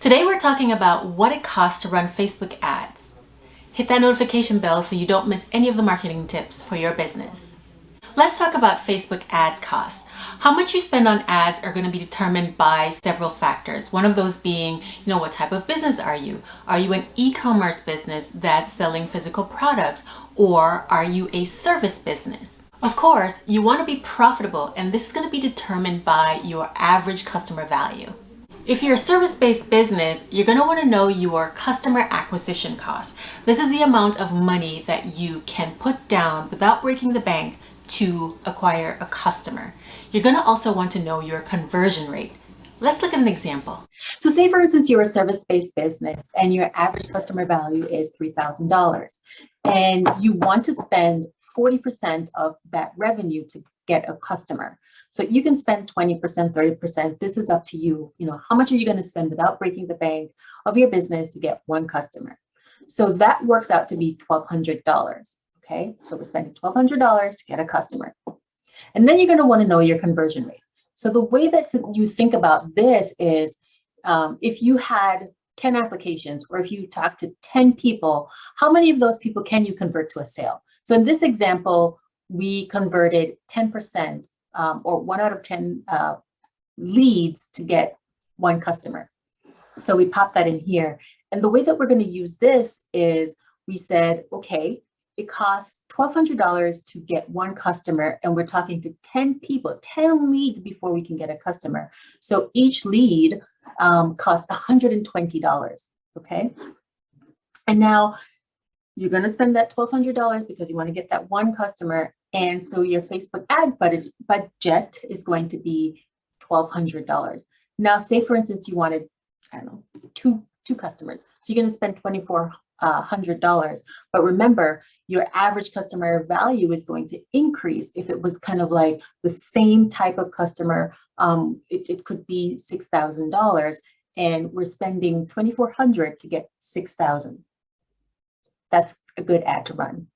Today we're talking about what it costs to run Facebook ads. Hit that notification bell so you don't miss any of the marketing tips for your business. Let's talk about Facebook ads costs. How much you spend on ads are going to be determined by several factors. One of those being, what type of business are you? Are you an e-commerce business that's selling physical products, or are you a service business? Of course, you want to be profitable, and this is going to be determined by your average customer value. If you're a service-based business, you're going to want to know your customer acquisition cost. This is the amount of money that you can put down without breaking the bank to acquire a customer. You're going to also want to know your conversion rate. Let's look at an example. So say, for instance, you're a service-based business and your average customer value is $3,000, and you want to spend 40% of that revenue to get a customer. So you can spend 20%, 30%. This is up to you. How much are you going to spend without breaking the bank of your business to get one customer? So that works out to be $1,200. Okay, so we're spending $1,200 to get a customer. And then you're going to want to know your conversion rate. So the way that you think about this is if you had 10 applications, or if you talk to 10 people, how many of those people can you convert to a sale? So in this example, we converted 10%, or 1 out of 10 leads to get one customer. So we pop that in here. And the way that we're going to use this is we said, okay, it costs $1,200 to get one customer, and we're talking to 10 people, 10 leads before we can get a customer. So each lead costs $120, okay? And now you're going to spend that $1,200 because you want to get that one customer, and so your Facebook ad budget is going to be $1,200. Now, say for instance you wanted, two customers, so you're going to spend $2,400. But remember, your average customer value is going to increase. If it was kind of like the same type of customer, it could be $6,000, and we're spending $2,400 to get $6,000. That's a good ad to run.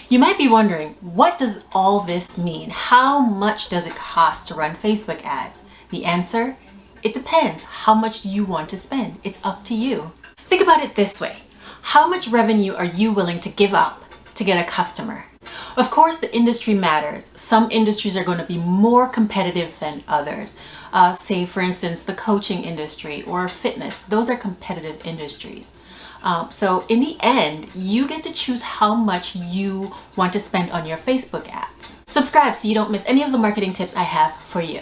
You might be wondering, what does all this mean? How much does it cost to run Facebook ads? The answer, it depends how much you want to spend. It's up to you. Think about it this way. How much revenue are you willing to give up to get a customer? Of course, the industry matters. Some industries are going to be more competitive than others. Say, for instance, the coaching industry or fitness. Those are competitive industries. So in the end, you get to choose how much you want to spend on your Facebook ads. Subscribe so you don't miss any of the marketing tips I have for you.